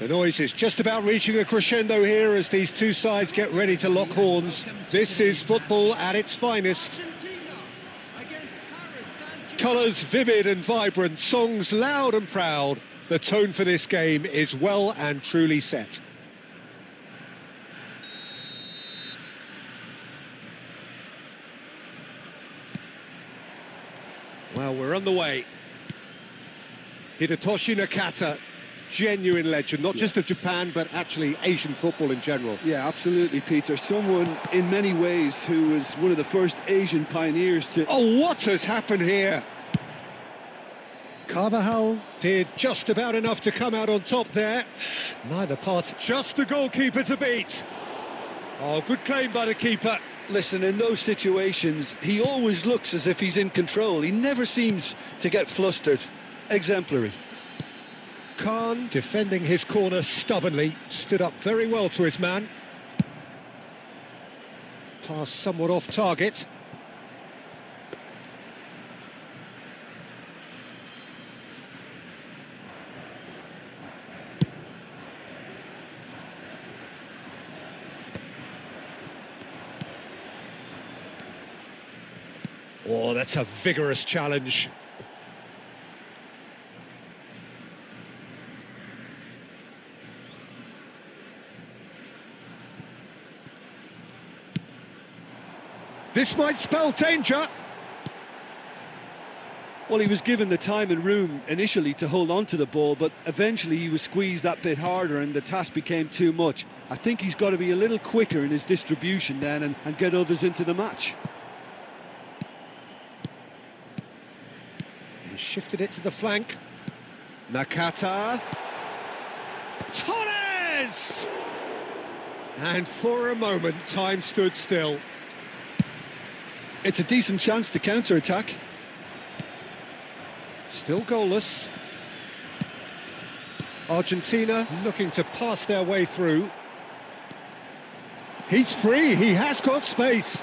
The noise is just about reaching a crescendo here as these two sides get ready to lock horns. This is football at its finest. Colours vivid and vibrant, songs loud and proud. The tone for this game is well and truly set. Well, we're on the way. Hidetoshi Nakata, genuine legend, not just of Japan, but actually Asian football in general. Yeah, absolutely, Peter. Someone, in many ways, who was one of the first Asian pioneers to... Oh, what has happened here? Carvajal did just about enough to come out on top there. Neither party. Just the goalkeeper to beat. Oh, good claim by the keeper. Listen, in those situations, he always looks as if he's in control. He never seems to get flustered. Exemplary. Khan, defending his corner stubbornly, stood up very well to his man. Pass somewhat off target. Oh, that's a vigorous challenge. This might spell danger. Well, he was given the time and room initially to hold on to the ball, but eventually he was squeezed that bit harder and the task became too much. I think he's got to be a little quicker in his distribution then and get others into the match. He shifted it to the flank. Nakata. Torres! And for a moment, time stood still. It's a decent chance to counter-attack. Still goalless. Argentina looking to pass their way through. He's free, he has got space.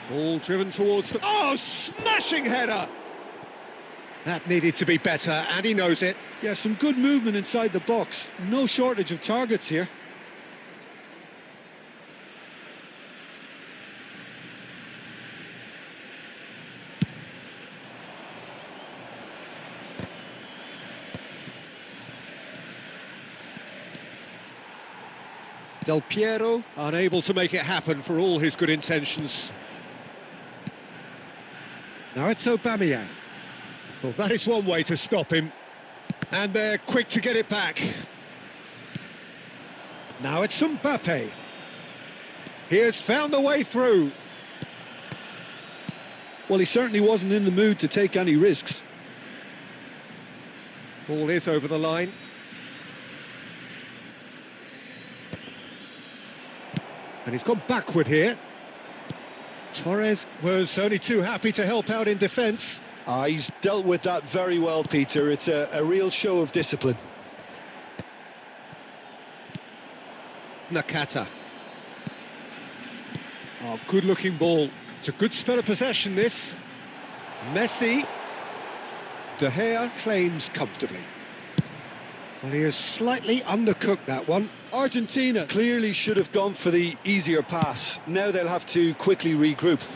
Ball driven towards the... Oh, smashing header! That needed to be better, and he knows it. Yeah, some good movement inside the box. No shortage of targets here. Del Piero unable to make it happen for all his good intentions. Now it's Aubameyang. Well, that is one way to stop him. And they're quick to get it back. Now it's Mbappe. He has found the way through. Well, he certainly wasn't in the mood to take any risks. Ball is over the line. And he's gone backward here. Torres was only too happy to help out in defence. He's dealt with that very well, Peter. It's a real show of discipline. Nakata. Oh, good-looking ball. It's a good spell of possession, this. Messi. De Gea claims comfortably. Well, he has slightly undercooked that one. Argentina clearly should have gone for the easier pass. Now they'll have to quickly regroup.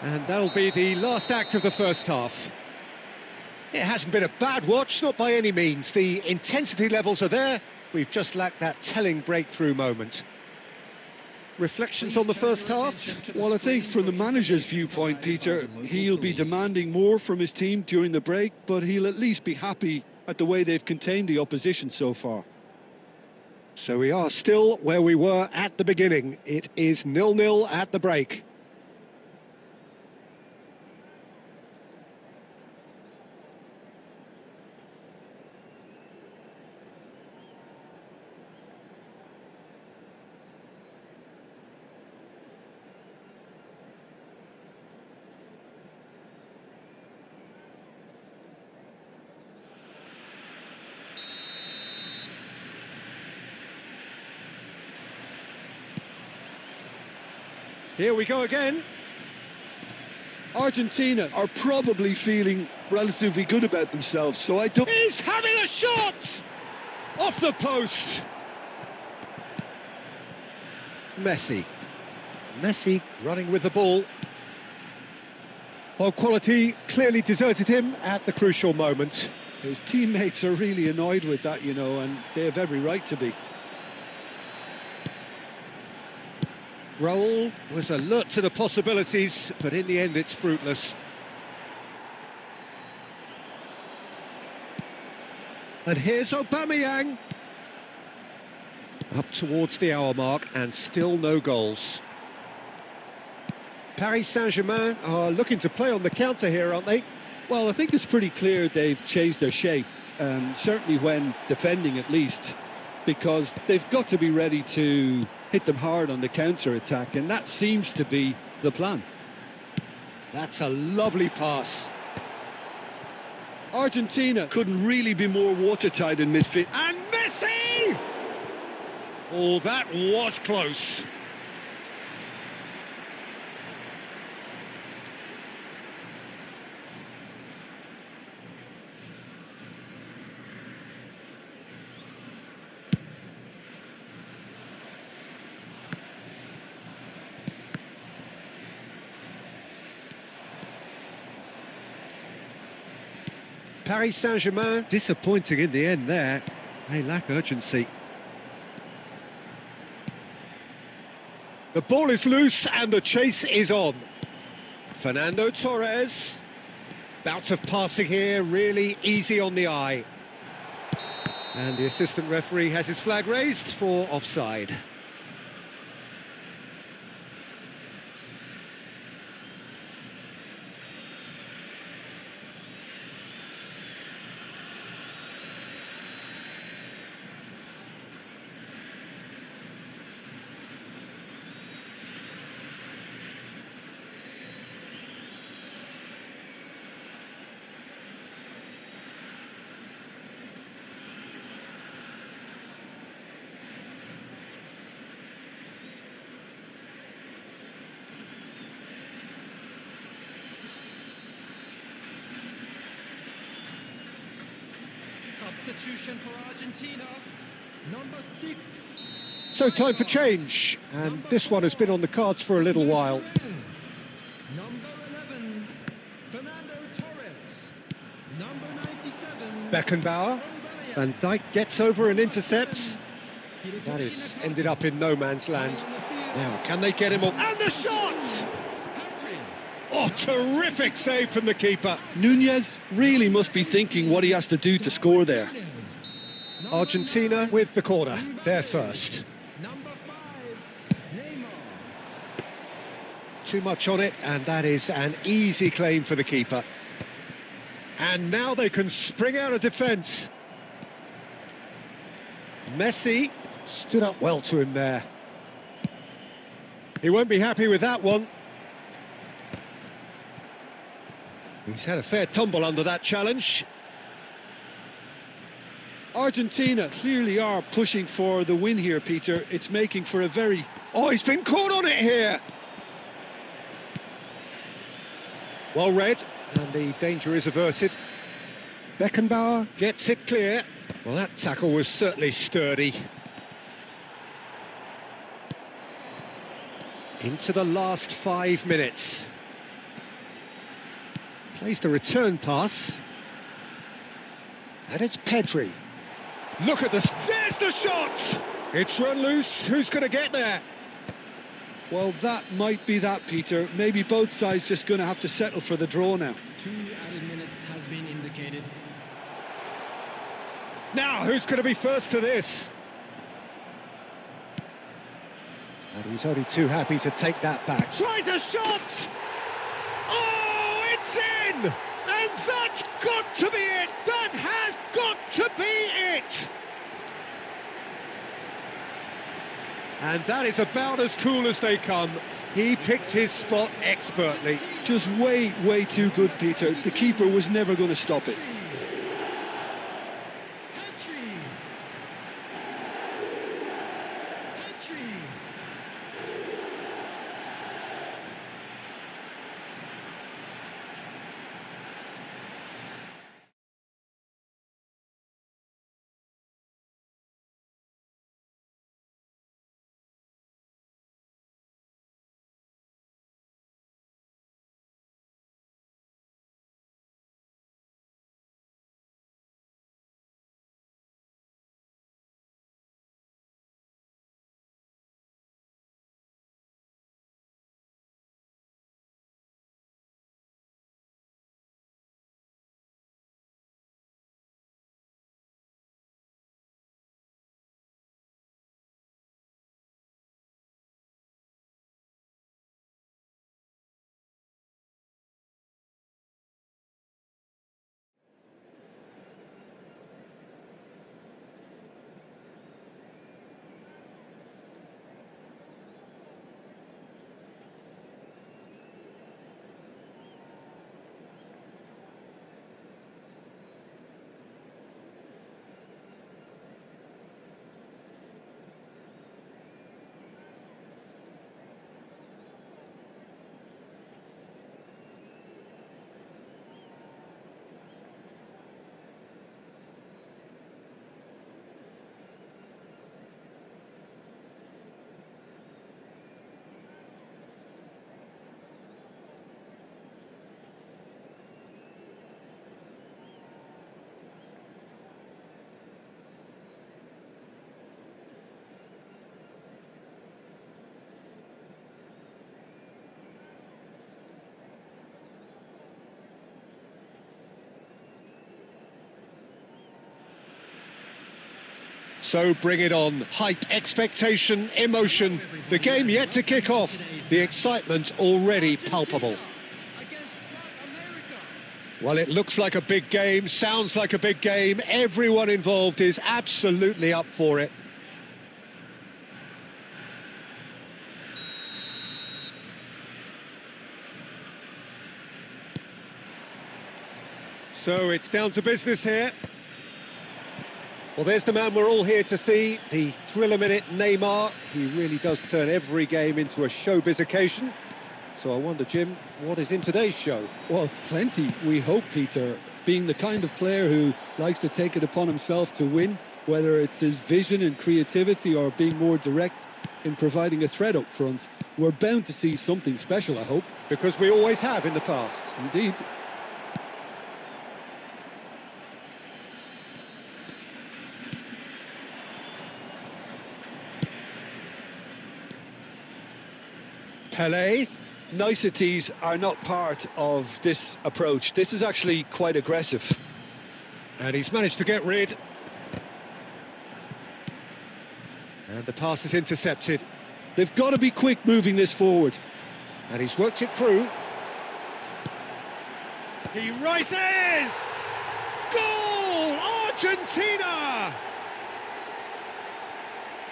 And that'll be the last act of the first half. It hasn't been a bad watch, not by any means. The intensity levels are there. We've just lacked that telling breakthrough moment. Reflections on the first half? Well, I think from the manager's viewpoint, Peter, he'll be demanding more from his team during the break, but he'll at least be happy at the way they've contained the opposition so far. So we are still where we were at the beginning. It is 0-0 at the break. Here we go again. Argentina are probably feeling relatively good about themselves, so I don't... He's having a shot! Off the post! Messi running with the ball. Well, quality clearly deserted him at the crucial moment. His teammates are really annoyed with that, you know, and they have every right to be. Raul was alert to the possibilities, but in the end it's fruitless. And here's Aubameyang. Up towards the hour mark and still no goals. Paris Saint-Germain are looking to play on the counter here, aren't they? Well, I think it's pretty clear they've changed their shape, certainly when defending at least, because they've got to be ready to hit them hard on the counter-attack, and that seems to be the plan. That's a lovely pass. Argentina couldn't really be more watertight in midfield. And Messi! Oh, that was close. Paris Saint-Germain disappointing in the end there. They lack urgency. The ball is loose and the chase is on. Fernando Torres. Bout of passing here, really easy on the eye. And the assistant referee has his flag raised for offside. Substitution for Argentina, number 6. So time for change, and this one has been on the cards for a little while. Number 11, Fernando Torres. Number 97, Beckenbauer. Van Dijk gets over and intercepts. That is ended up in no man's land. Now, can they get him up? And the shot! Oh, terrific save from the keeper. Nunez really must be thinking what he has to do to score there. Argentina with the corner, they're first. Number 5, Neymar. Too much on it, and that is an easy claim for the keeper. And now they can spring out of defence. Messi stood up well to him there. He won't be happy with that one. He's had a fair tumble under that challenge. Argentina clearly are pushing for the win here, Peter. It's making for a very... Oh, he's been caught on it here. Well read, and the danger is averted. Beckenbauer gets it clear. Well, that tackle was certainly sturdy. Into the last 5 minutes. Plays the return pass. And it's Pedri. Look at this. There's the shot! It's run loose. Who's going to get there? Well, that might be that, Peter. Maybe both sides just going to have to settle for the draw now. 2 added minutes has been indicated. Now, who's going to be first to this? And he's only too happy to take that back. Tries a shot! Oh, it's in! And that's got to be it! That has got to be it! And that is about as cool as they come. He picked his spot expertly. Just way, way too good, Peter. The keeper was never going to stop it. So bring it on. Hype, expectation, emotion. The game yet to kick off. The excitement already palpable. Against Club America. Well, it looks like a big game, sounds like a big game. Everyone involved is absolutely up for it. So it's down to business here. Well, there's the man we're all here to see, the thriller minute Neymar. He really does turn every game into a showbiz occasion. So I wonder, Jim, what is in today's show? Well, plenty, we hope, Peter. Being the kind of player who likes to take it upon himself to win, whether it's his vision and creativity or being more direct in providing a threat up front, we're bound to see something special, I hope. Because we always have in the past. Indeed. Pelé. Niceties are not part of this approach. This is actually quite aggressive. And he's managed to get rid. And the pass is intercepted. They've got to be quick moving this forward. And he's worked it through. He rises! Goal! Argentina!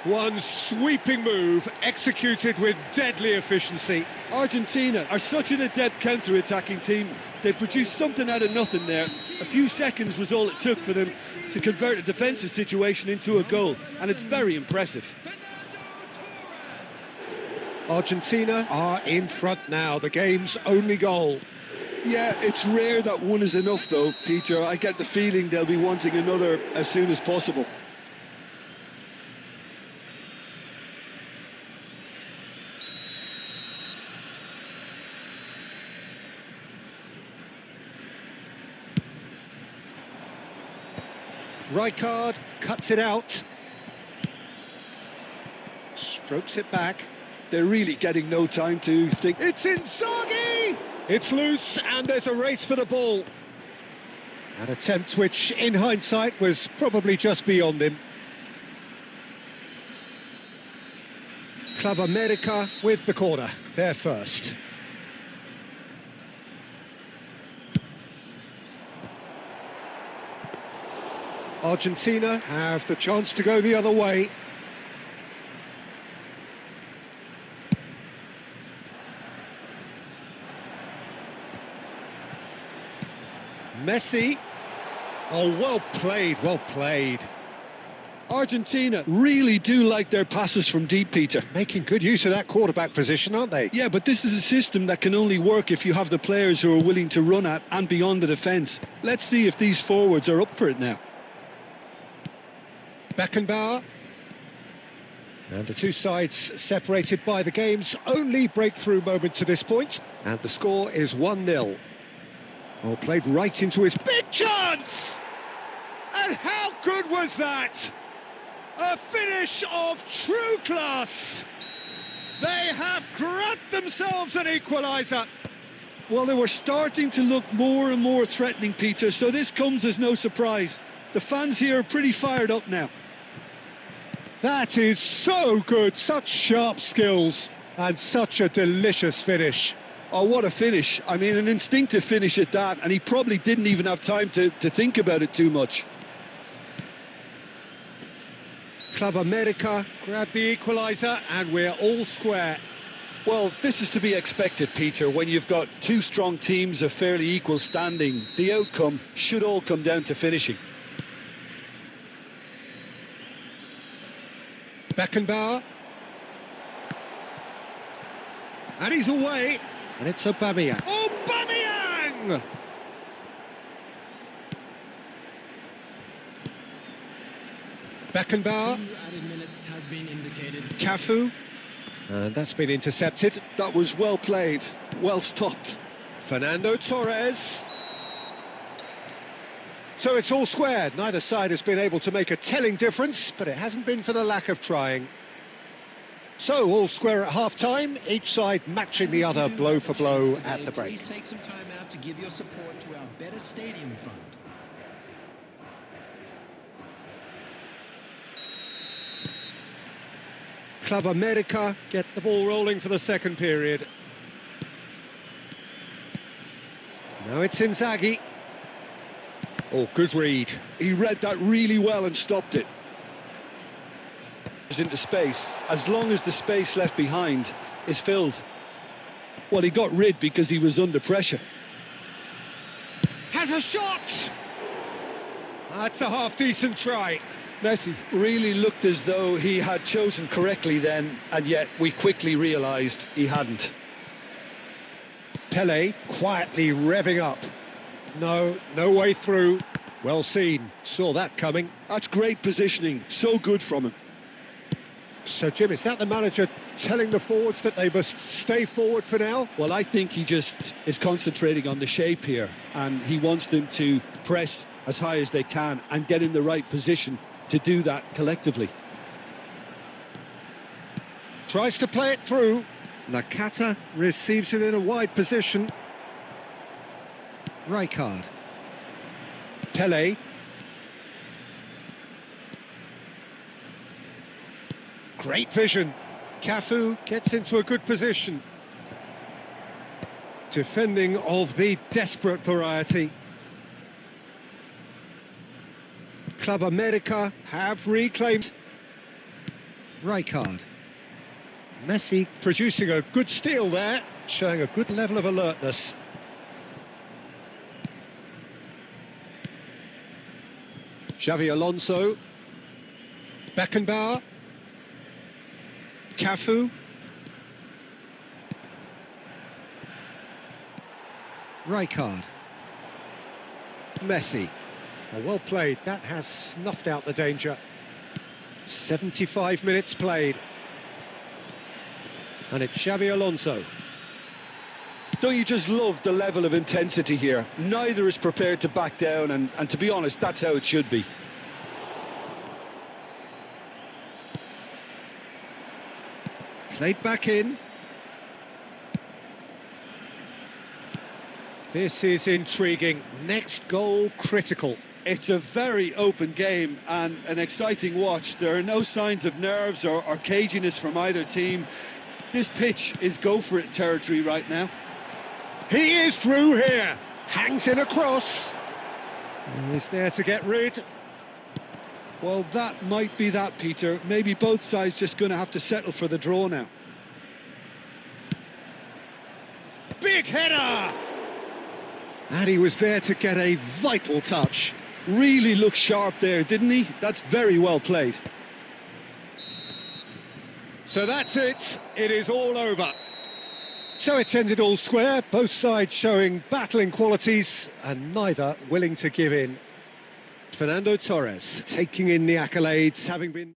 One sweeping move, executed with deadly efficiency. Argentina are such an adept counter-attacking team. They produced something out of nothing there. A few seconds was all it took for them to convert a defensive situation into a goal, and it's very impressive. Argentina are in front now, the game's only goal. Yeah, it's rare that one is enough though, Peter. I get the feeling they'll be wanting another as soon as possible. Rijkaard cuts it out. Strokes it back. They're really getting no time to think. It's Inzaghi! It's loose and there's a race for the ball. An attempt which, in hindsight, was probably just beyond him. Club America with the corner. They're first. Argentina have the chance to go the other way. Messi. Oh, well played, well played. Argentina really do like their passes from deep, Peter. Making good use of that quarterback position, aren't they? Yeah, but this is a system that can only work if you have the players who are willing to run at and beyond the defence. Let's see if these forwards are up for it now. Beckenbauer. And the two sides separated by the game's only breakthrough moment to this point. And the score is 1-0. Oh, played right into his big chance! And how good was that? A finish of true class! They have grabbed themselves an equaliser. Well, they were starting to look more and more threatening, Peter, so this comes as no surprise. The fans here are pretty fired up now. That is so good, such sharp skills and such a delicious finish. Oh, what a finish. I mean, an instinctive finish at that, and he probably didn't even have time to think about it too much. Club America grab the equaliser and we're all square. Well, this is to be expected, Peter, when you've got two strong teams of fairly equal standing. The outcome should all come down to finishing. Beckenbauer. And he's away. And it's Aubameyang. Aubameyang! Beckenbauer. 2 added minutes has been indicated. Cafu. And that's been intercepted. That was well played, well stopped. Fernando Torres. So it's all square. Neither side has been able to make a telling difference, but it hasn't been for the lack of trying. So all square at half-time, each side matching the other blow for blow at the break. Please take some time out to give your support to our Better Stadium Fund. Club America get the ball rolling for the second period. Now it's Inzaghi. Oh, good read. He read that really well and stopped it. Into space, as long as the space left behind is filled. Well, he got rid because he was under pressure. Has a shot! That's a half-decent try. Messi really looked as though he had chosen correctly then, and yet we quickly realised he hadn't. Pele quietly revving up. No way through. Well seen, saw that coming. That's great positioning, so good from him. So, Jim, is that the manager telling the forwards that they must stay forward for now? Well, I think he just is concentrating on the shape here, and he wants them to press as high as they can and get in the right position to do that collectively. Tries to play it through. Nakata receives it in a wide position. Rijkaard. Pele. Great vision. Cafu gets into a good position. Defending of the desperate variety. Club America have reclaimed. Rijkaard. Messi producing a good steal there, showing a good level of alertness. Xavi Alonso. Beckenbauer. Cafu. Rijkaard. Messi. Oh, well played. That has snuffed out the danger. 75 minutes played. And it's Xavi Alonso. Don't you just love the level of intensity here? Neither is prepared to back down, and to be honest, that's how it should be. Played back in. This is intriguing. Next goal critical. It's a very open game and an exciting watch. There are no signs of nerves or caginess from either team. This pitch is go-for-it territory right now. He is through here. Hangs in across. He's there to get rid. Well, that might be that, Peter. Maybe both sides just going to have to settle for the draw now. Big header! And he was there to get a vital touch. Really looked sharp there, didn't he? That's very well played. So that's it. It is all over. So it's ended all square, both sides showing battling qualities and neither willing to give in. Fernando Torres taking in the accolades, having been...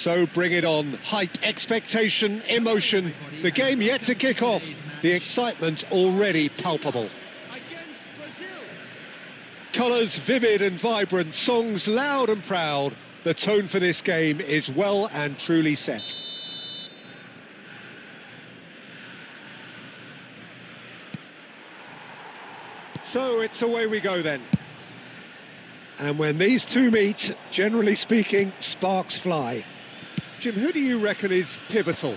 So bring it on. Hype, expectation, emotion. The game yet to kick off. The excitement already palpable. Against Brazil. Colours vivid and vibrant, songs loud and proud. The tone for this game is well and truly set. So it's away we go then. And when these two meet, generally speaking, sparks fly. Jim, who do you reckon is pivotal?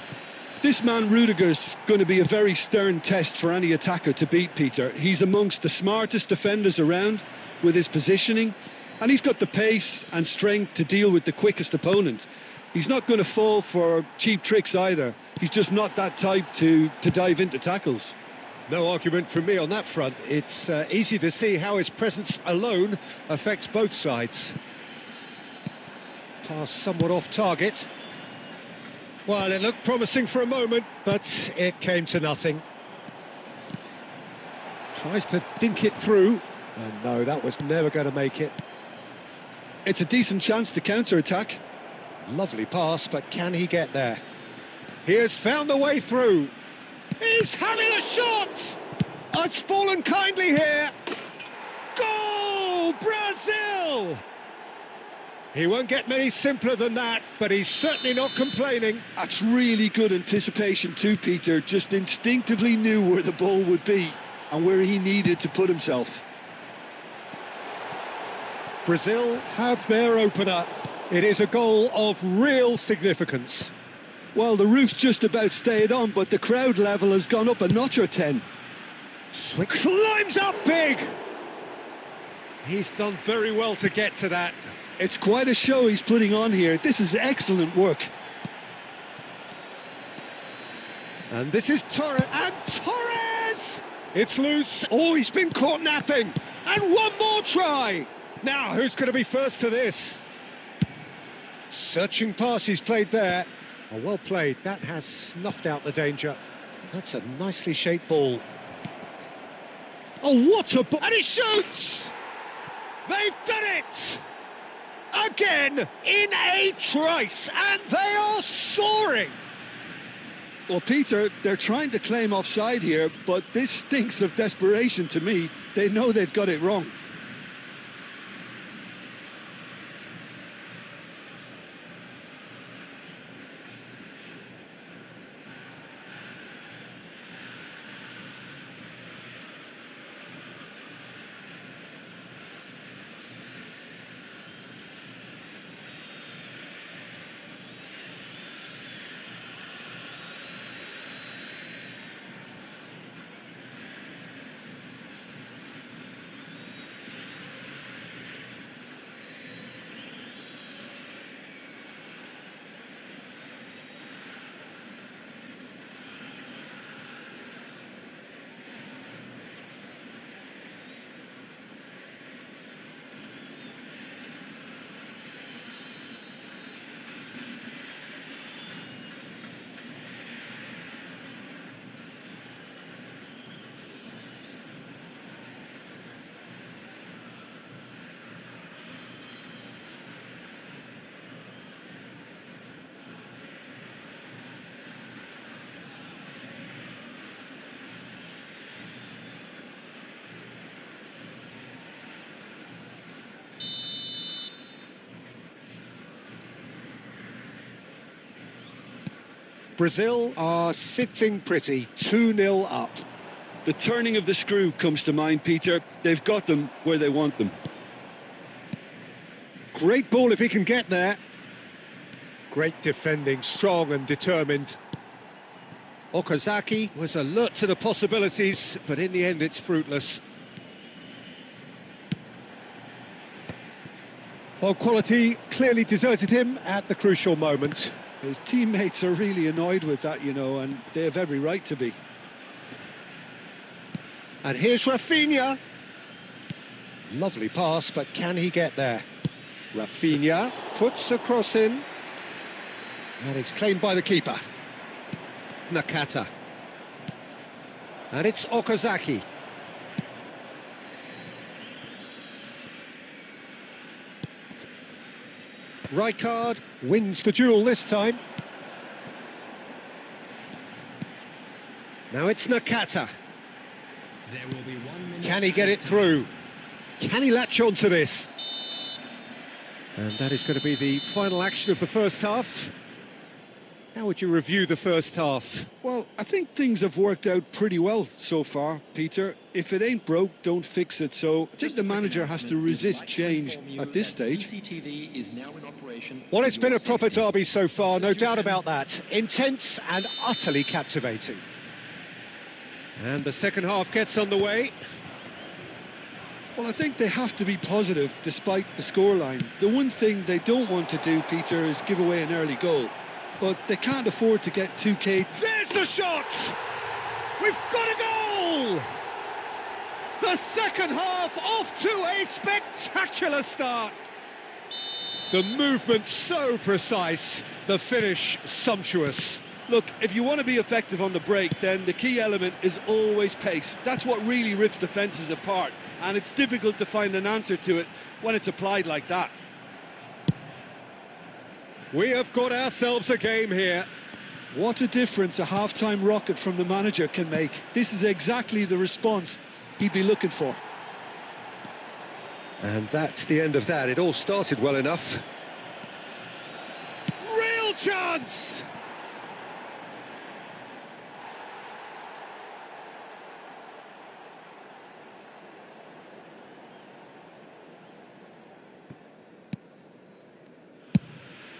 This man Rudiger's going to be a very stern test for any attacker to beat, Peter. He's amongst the smartest defenders around with his positioning, and he's got the pace and strength to deal with the quickest opponent. He's not going to fall for cheap tricks either. He's just not that type to dive into tackles. No argument from me on that front. It's easy to see how his presence alone affects both sides. Pass somewhat off target. Well, it looked promising for a moment, but it came to nothing. Tries to dink it through. And no, that was never going to make it. It's a decent chance to counter-attack. Lovely pass, but can he get there? He has found the way through. He's having a shot! It's fallen kindly here. Goal! Brazil! He won't get many simpler than that, but he's certainly not complaining. That's really good anticipation too, Peter. Just instinctively knew where the ball would be and where he needed to put himself. Brazil have their opener. It is a goal of real significance. Well, the roof's just about stayed on, but the crowd level has gone up a notch or 10. Climbs up big! He's done very well to get to that. It's quite a show he's putting on here. This is excellent work. And this is Torres. And Torres! It's loose. Oh, he's been caught napping. And one more try. Now, who's going to be first to this? Searching pass he's played there. Oh, well played. That has snuffed out the danger. That's a nicely shaped ball. Oh, what a ball! And he shoots! They've done it! Again, in a trice, and they are soaring! Well, Peter, they're trying to claim offside here, but this stinks of desperation to me. They know they've got it wrong. Brazil are sitting pretty, 2-0 up. The turning of the screw comes to mind, Peter. They've got them where they want them. Great ball if he can get there. Great defending, strong and determined. Okazaki was alert to the possibilities, but in the end it's fruitless. Ball quality clearly deserted him at the crucial moment. His teammates are really annoyed with that, you know, and they have every right to be. And here's Rafinha. Lovely pass, but can he get there? Rafinha puts a cross in. And it's claimed by the keeper. Nakata. And it's Okazaki. Rijkaard wins the duel this time. Now it's Nakata. There will be 1 minute. Can he get it through? Can he latch on to this? And that is going to be the final action of the first half. How would you review the first half? Well, I think things have worked out pretty well so far, Peter. If it ain't broke, don't fix it. So I think the manager has to resist change at this stage. CCTV is now in operation. Well, it's been a proper derby so far, no doubt about that. Intense and utterly captivating. And the second half gets underway. Well, I think they have to be positive despite the scoreline. The one thing they don't want to do, Peter, is give away an early goal. But they can't afford to get 2K. There's the shot! We've got a goal! The second half off to a spectacular start. The movement so precise, the finish sumptuous. Look, if you want to be effective on the break, then the key element is always pace. That's what really rips defences apart, and it's difficult to find an answer to it when it's applied like that. We have got ourselves a game here. What a difference a half-time rocket from the manager can make. This is exactly the response he'd be looking for. And that's the end of that. It all started well enough. Real chance!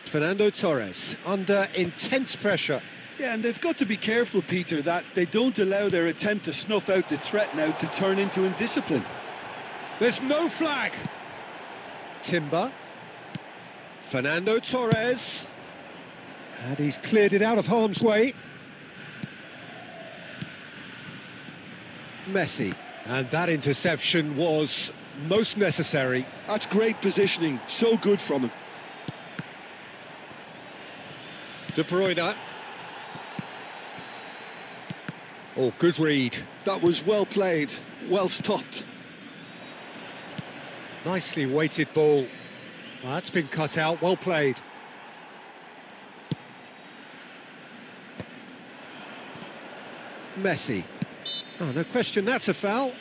Fernando Torres under intense pressure. Yeah, and they've got to be careful, Peter, that they don't allow their attempt to snuff out the threat now to turn into indiscipline. There's no flag. Timber. Fernando Torres. And he's cleared it out of harm's way. Messi. And that interception was most necessary. That's great positioning, so good from him. De Bruyne. Oh, good read. That was well played, well stopped. Nicely weighted ball. Well, that's been cut out, well played. Messi. Oh, no question, that's a foul.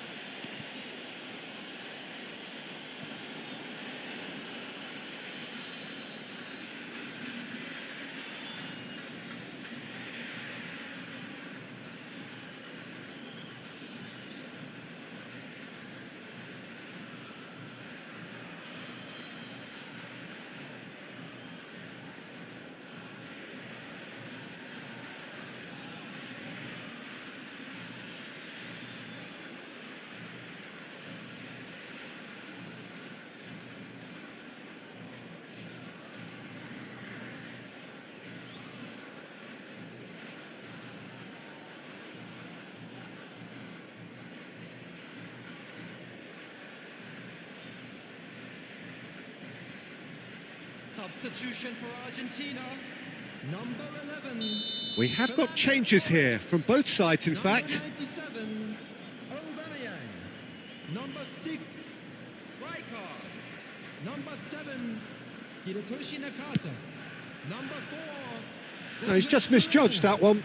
Substitution for Argentina. Number 11. We have got changes here from both sides, in fact. Number 97. Aubameyang. Number 6. Rijkaard. Number 7. Hirotoshi Nakata. Number 4. No, he's just misjudged that one.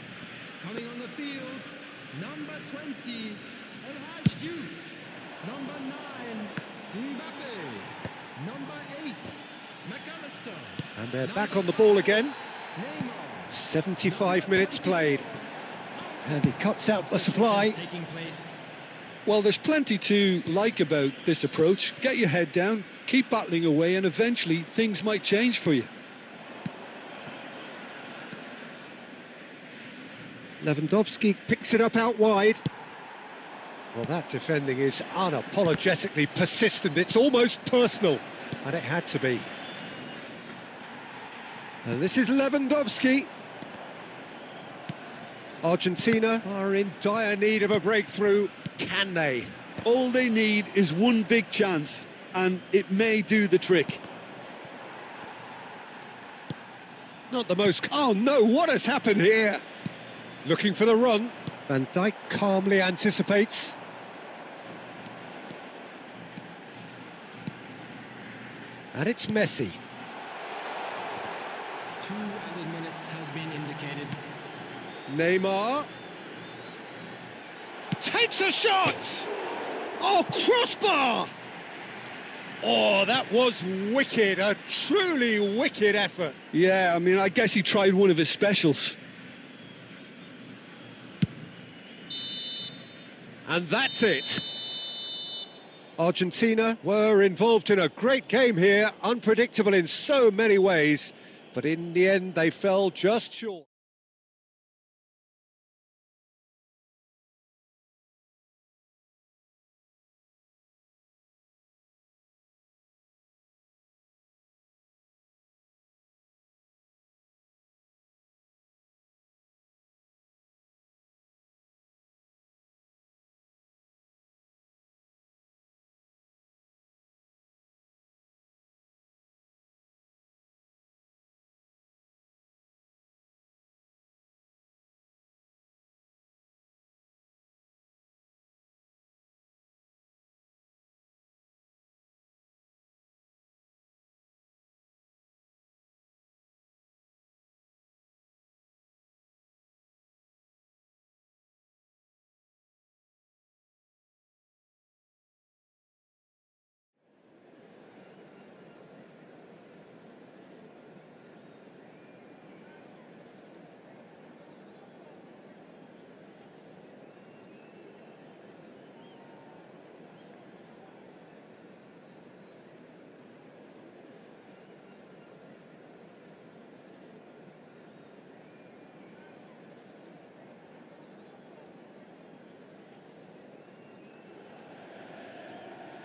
Coming on the field. Number 20. El Hadj Diouf. Number 9. Mbappe. Number 8. McAllister. And they're back on the ball again. Neymar. 75 minutes played. And he cuts out the supply. Taking place. Well, there's plenty to like about this approach. Get your head down, keep battling away, and eventually things might change for you. Lewandowski picks it up out wide. Well, that defending is unapologetically persistent. It's almost personal. And it had to be. And this is Lewandowski. Argentina are in dire need of a breakthrough. Can they? All they need is one big chance, and it may do the trick. Not the most... Oh no, what has happened here? Looking for the run. Van Dijk calmly anticipates. And it's Messi. Neymar. Takes a shot! Oh, crossbar! Oh, that was wicked, a truly wicked effort. Yeah, I mean, I guess he tried one of his specials. And that's it. Argentina were involved in a great game here, unpredictable in so many ways, but in the end they fell just short.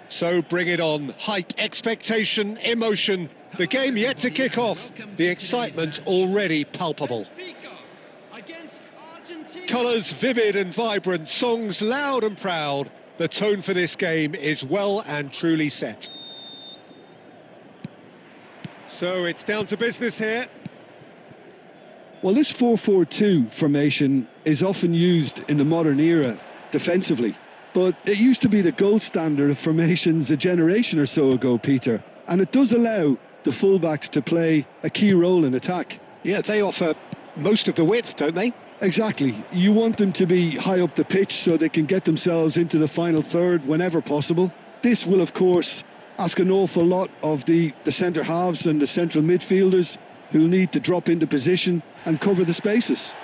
So bring it on. Hype, expectation, emotion. The game yet to kick off. The excitement already palpable. Colours vivid and vibrant, songs loud and proud. The tone for this game is well and truly set. So it's down to business here. Well, this 4-4-2 formation is often used in the modern era defensively. But it used to be the gold standard of formations a generation or so ago, Peter. And it does allow the fullbacks to play a key role in attack. Yeah, they offer most of the width, don't they? Exactly. You want them to be high up the pitch so they can get themselves into the final third whenever possible. This will, of course, ask an awful lot of the centre halves and the central midfielders who'll need to drop into position and cover the spaces.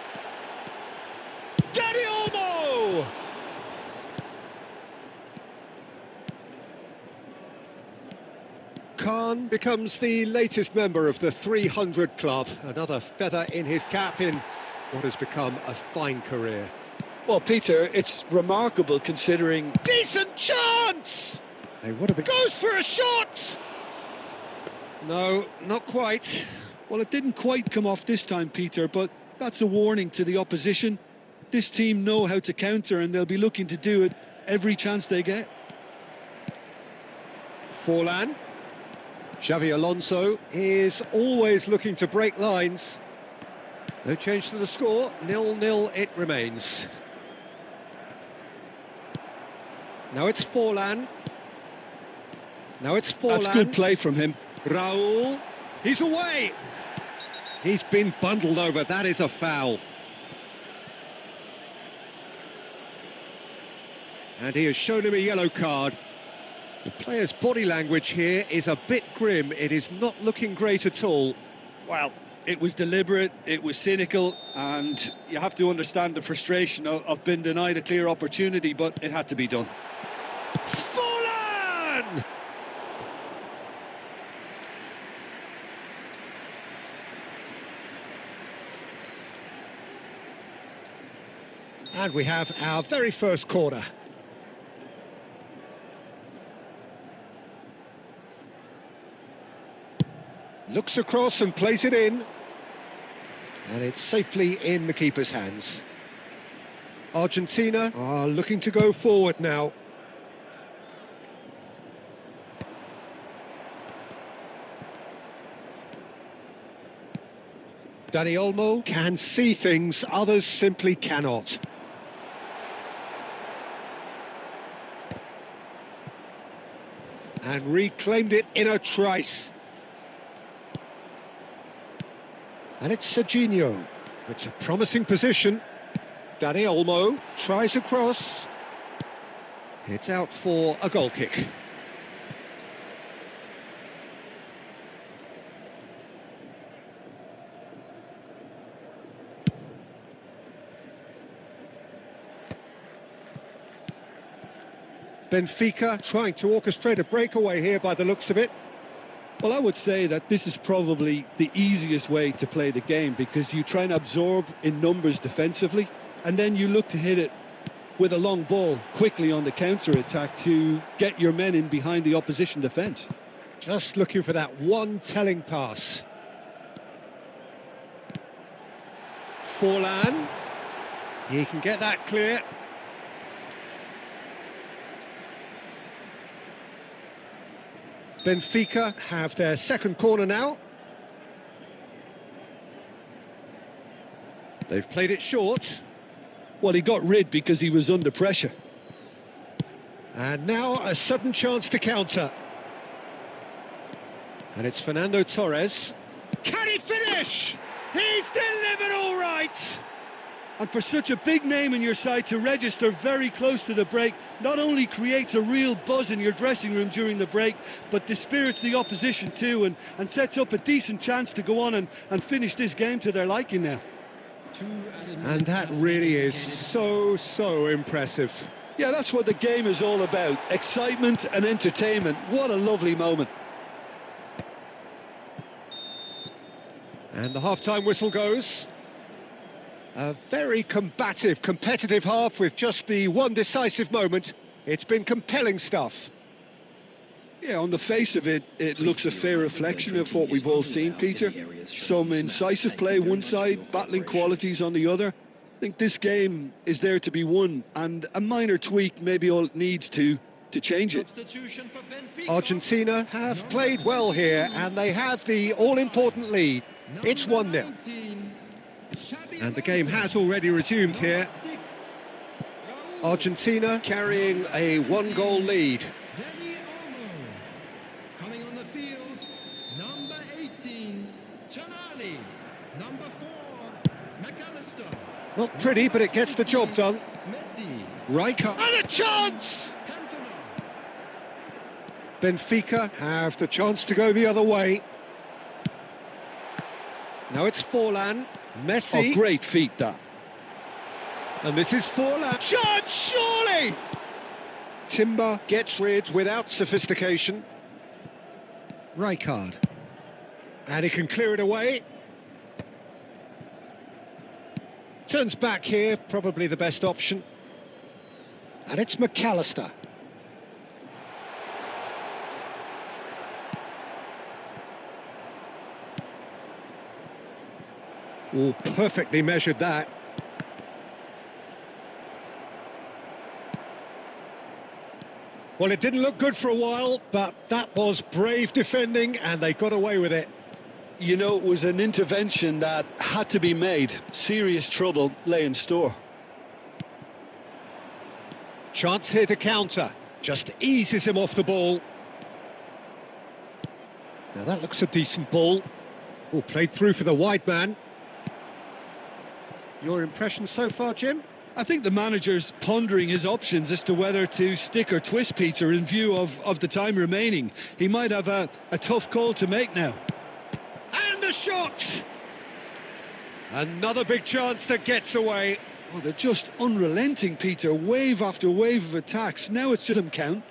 Dani Olmo! Khan becomes the latest member of the 300 club. Another feather in his cap in what has become a fine career. Well, Peter, it's remarkable considering... Decent chance! They would have been... Goes for a shot! No, not quite. Well, it didn't quite come off this time, Peter, but that's a warning to the opposition. This team know how to counter and they'll be looking to do it every chance they get. Forlan. Xavi Alonso is always looking to break lines. No change to the score, 0-0 it remains. Now it's Forlan. Now it's Forlan. That's good play from him. Raul, he's away. He's been bundled over, that is a foul. And he has shown him a yellow card. The player's body language here is a bit grim. It is not looking great at all. Well, it was deliberate, it was cynical, and you have to understand the frustration of being denied a clear opportunity, but it had to be done. Forlan! And we have our very first corner. Looks across and plays it in. And it's safely in the keeper's hands. Argentina are looking to go forward now. Dani Olmo can see things others simply cannot. And reclaimed it in a trice. And it's Serginho. It's a promising position. Dani Olmo tries a cross. It's out for a goal kick. Benfica trying to orchestrate a breakaway here by the looks of it. Well, I would say that this is probably the easiest way to play the game, because you try and absorb in numbers defensively, and then you look to hit it with a long ball quickly on the counter-attack to get your men in behind the opposition defence. Just looking for that one telling pass. Forlan. He can get that clear. Benfica have their second corner now. They've played it short. Well, he got rid because he was under pressure. And now a sudden chance to counter. And it's Fernando Torres. Can he finish? He's delivered all right! And for such a big name in your side to register very close to the break, not only creates a real buzz in your dressing room during the break, but dispirits the opposition too, and sets up a decent chance to go on and finish this game to their liking now. And that really is so impressive. Yeah, that's what the game is all about. Excitement and entertainment. What a lovely moment. And the half-time whistle goes. A very combative, competitive half with just the one decisive moment. It's been compelling stuff. Yeah, on the face of it, it looks a fair reflection of what we've all seen, Peter. Some incisive play one side, battling qualities on the other. I think this game is there to be won, and a minor tweak maybe all it needs to change it. Argentina have played well here, and they have the all-important lead. It's 1-0. And the game has already resumed here. Argentina carrying a one-goal lead. Dani Olmo. Coming on the field, number 18, Tonali. Number 4, McAllister. Not pretty, but it gets the job done. Messi. Rijkaard. And a chance! Cantona. Benfica have the chance to go the other way. Now it's Forlan. Messi. Oh, great feat, that. And this is Forlan. Chance, surely! Timber gets rid without sophistication. Rijkaard. And he can clear it away. Turns back here, probably the best option. And it's McAllister. Oh, perfectly measured that. Well, it didn't look good for a while, but that was brave defending, and they got away with it. You know, it was an intervention that had to be made. Serious trouble lay in store. Chance here to counter. Just eases him off the ball. Now that looks a decent ball. Oh, played through for the wide man. Your impression so far, Jim? I think the manager's pondering his options as to whether to stick or twist, Peter, in view of the time remaining. He might have a tough call to make now. And a shot! Another big chance that gets away. Oh, they're just unrelenting, Peter. Wave after wave of attacks. Now it's just them count.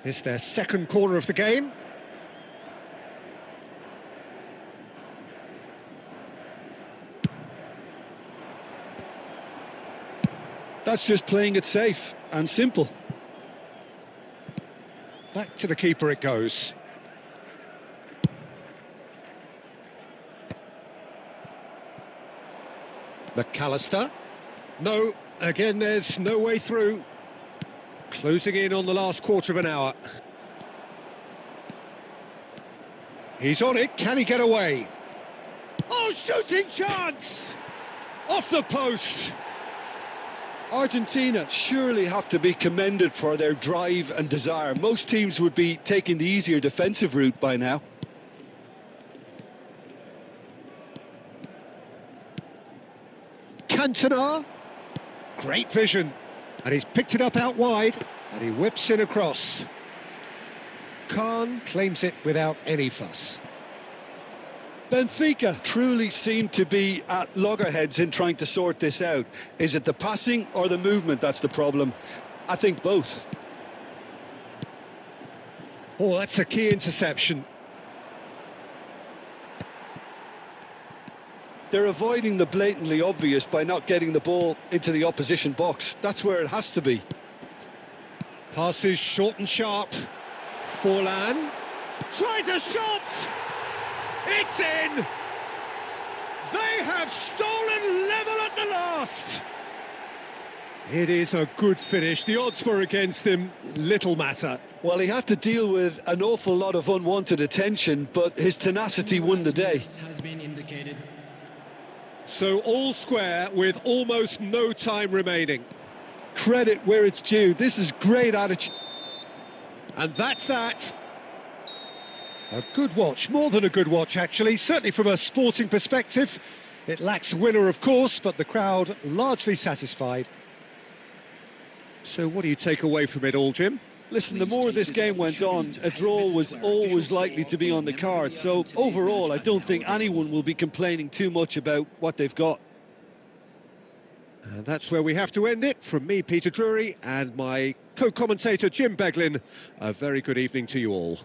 It's their second corner of the game. That's just playing it safe and simple. Back to the keeper it goes. McAllister. No, again there's no way through. Closing in on the last quarter of an hour. He's on it, can he get away? Oh, shooting chance! Off the post! Argentina surely have to be commended for their drive and desire. Most teams would be taking the easier defensive route by now. Cantona. Great vision. And he's picked it up out wide, and he whips in across. Khan claims it without any fuss. Benfica truly seem to be at loggerheads in trying to sort this out. Is it the passing or the movement that's the problem? I think both. Oh, that's a key interception. They're avoiding the blatantly obvious by not getting the ball into the opposition box. That's where it has to be. Passes short and sharp. Forlan tries a shot! It's in! They have stolen level at the last! It is a good finish. The odds were against him. Little matter. Well, he had to deal with an awful lot of unwanted attention, but his tenacity won the day. Has been indicated. So all square with almost no time remaining. Credit where it's due. This is great attitude. And that's that. A good watch, more than a good watch actually, certainly from a sporting perspective. It lacks winner of course, but the crowd largely satisfied. So what do you take away from it all, Jim? Listen, the more this game went on, a draw was always likely to be on the card. So overall, I don't think anyone will be complaining too much about what they've got. And that's where we have to end it. From me, Peter Drury, and my co-commentator, Jim Beglin. A very good evening to you all.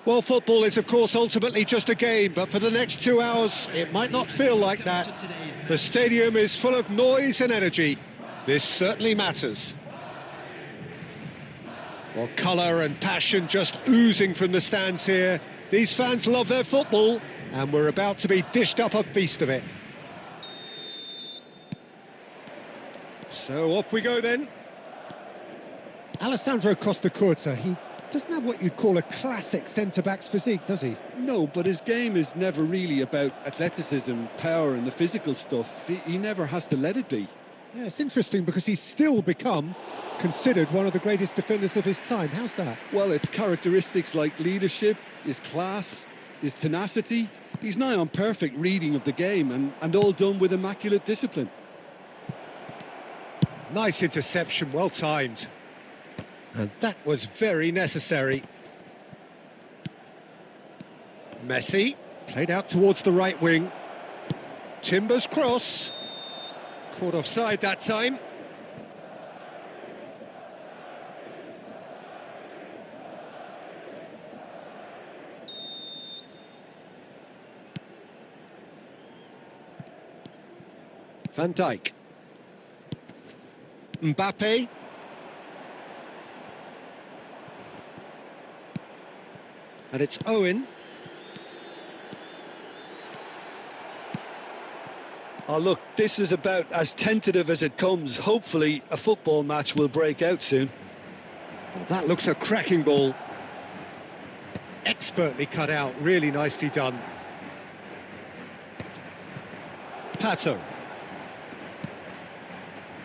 Well, football is, of course, ultimately just a game, but for the next 2 hours, it might not feel like that. The stadium is full of noise and energy. This certainly matters. Well, colour and passion just oozing from the stands here. These fans love their football, and we're about to be dished up a feast of it. So off we go then. Alessandro Costa Curta, he doesn't have what you'd call a classic centre-back's physique, does he? No, but his game is never really about athleticism, power and the physical stuff. He never has to let it be. Yeah, it's interesting because he's still become considered one of the greatest defenders of his time. How's that? Well, it's characteristics like leadership, his class, his tenacity. He's nigh on perfect reading of the game and all done with immaculate discipline. Nice interception, well timed. And that was very necessary. Messi, played out towards the right wing. Timber's cross. Caught offside that time. Van Dijk. Mbappe. And it's Owen. Oh, look, this is about as tentative as it comes. Hopefully, a football match will break out soon. Oh, that looks a cracking ball. Expertly cut out, really nicely done. Pato.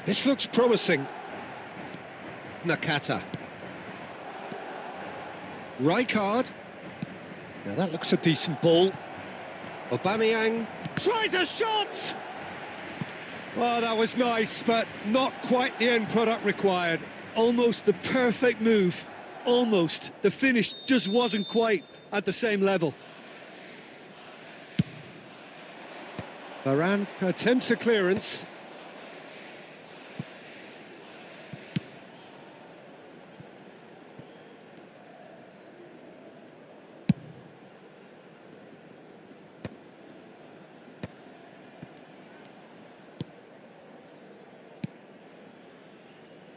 This looks promising. Nakata. Rijkaard. Now that looks a decent ball. Aubameyang tries a shot! Well, that was nice, but not quite the end product required. Almost the perfect move. Almost. The finish just wasn't quite at the same level. Varane attempts a clearance.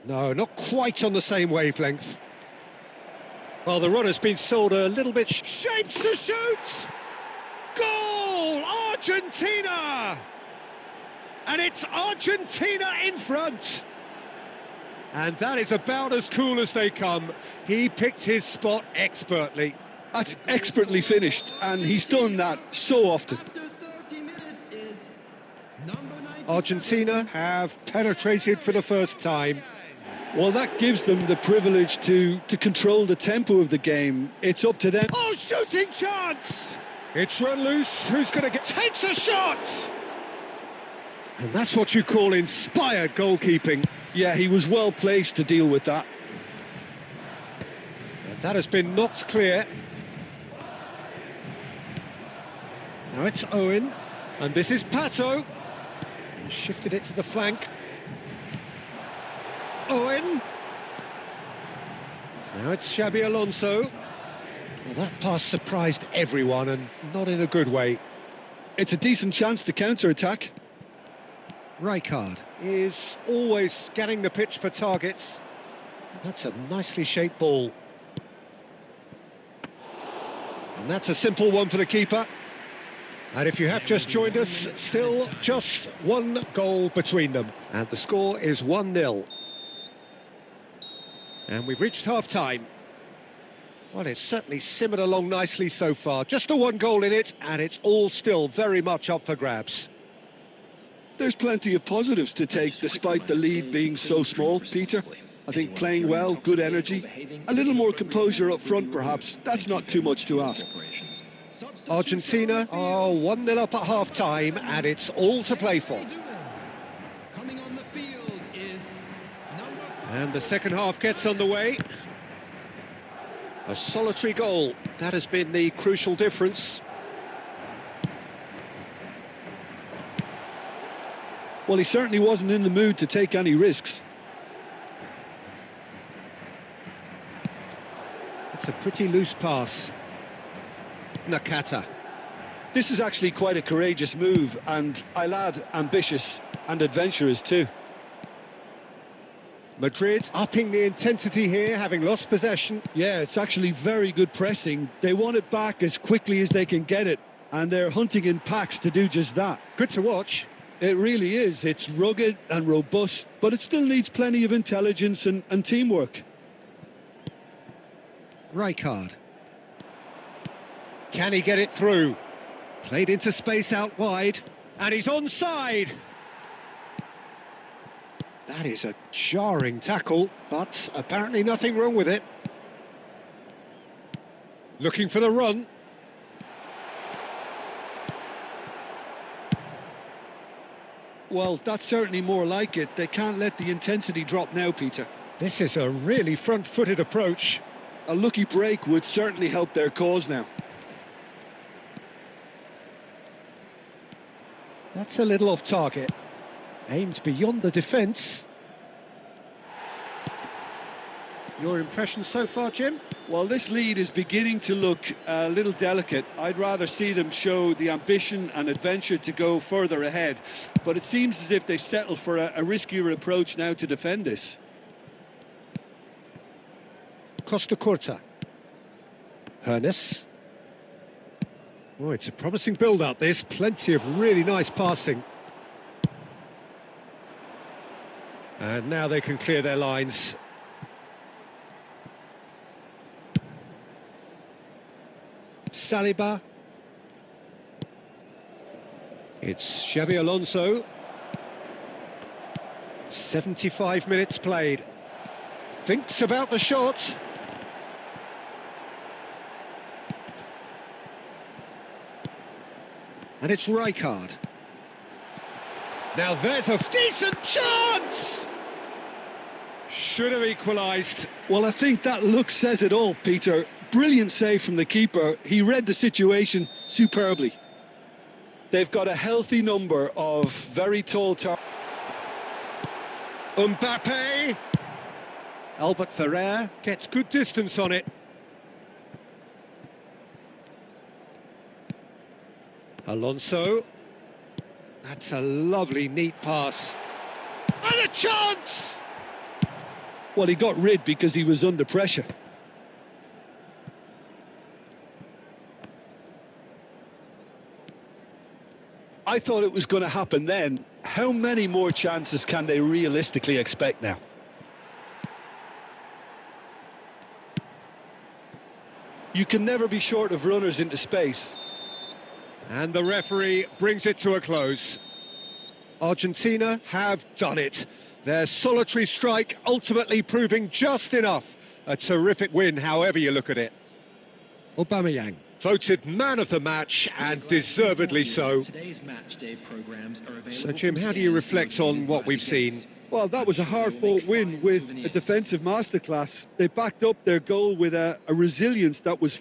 No, not quite on the same wavelength. Well, the runner's been sold a little bit. Shapes to shoot! Goal! Argentina! And it's Argentina in front. And that is about as cool as they come. He picked his spot expertly. That's expertly finished, and he's done that so often. After 30 minutes is number 97. Argentina have penetrated for the first time. Well, that gives them the privilege to control the tempo of the game. It's up to them. Oh, shooting chance! It's run loose. Who's going to get... Takes a shot! And that's what you call inspired goalkeeping. Yeah, he was well placed to deal with that. And that has been knocked clear. Now it's Owen. And this is Pato. He shifted it to the flank. Owen. Now it's Xabi Alonso. Well, that pass surprised everyone, and not in a good way. It's a decent chance to counter-attack. Rijkaard is always scanning the pitch for targets. That's a nicely shaped ball. And that's a simple one for the keeper. And if you have just joined us, still just one goal between them. And the score is 1-0. And we've reached half-time. Well, it's certainly simmered along nicely so far. Just the one goal in it, and it's all still very much up for grabs. There's plenty of positives to take, despite the lead being so small, Peter. I think playing well, good energy, a little more composure up front, perhaps. That's not too much to ask. Argentina are 1-0 up at half-time, and it's all to play for. Coming on the field is number... And the second half gets underway. A solitary goal, that has been the crucial difference. Well, he certainly wasn't in the mood to take any risks. It's a pretty loose pass. Nakata. This is actually quite a courageous move, and I'll add ambitious and adventurous too. Madrid upping the intensity here, having lost possession. Yeah, it's actually very good pressing. They want it back as quickly as they can get it, and they're hunting in packs to do just that. Good to watch. It really is. It's rugged and robust, but it still needs plenty of intelligence and teamwork. Rijkaard. Can he get it through? Played into space out wide, and he's onside. That is a jarring tackle, but apparently nothing wrong with it. Looking for the run. Well, that's certainly more like it. They can't let the intensity drop now, Peter. This is a really front-footed approach. A lucky break would certainly help their cause now. That's a little off target. Aimed beyond the defence. Your impression so far, Jim? Well, this lead is beginning to look a little delicate. I'd rather see them show the ambition and adventure to go further ahead. But it seems as if they've settled for a riskier approach now to defend this. Costa Curta. Hernes. Oh, it's a promising build-up, this. Plenty of really nice passing. And now they can clear their lines. Saliba. It's Xabi Alonso. 75 minutes played. Thinks about the shot. And it's Rijkaard. Now there's a decent chance! Should have equalised. Well, I think that look says it all, Peter. Brilliant save from the keeper. He read the situation superbly. They've got a healthy number of very tall targets. Mbappe. Albert Ferrer gets good distance on it. Alonso. That's a lovely, neat pass. And a chance! Well, he got rid because he was under pressure. I thought it was going to happen then. How many more chances can they realistically expect now? You can never be short of runners into space. And the referee brings it to a close. Argentina have done it. Their solitary strike ultimately proving just enough. A terrific win, however you look at it. Aubameyang, voted man of the match, and deservedly so. So, Jim, how do you reflect on what we've seen? Well, that was a hard-fought win with a defensive masterclass. They backed up their goal with a resilience that was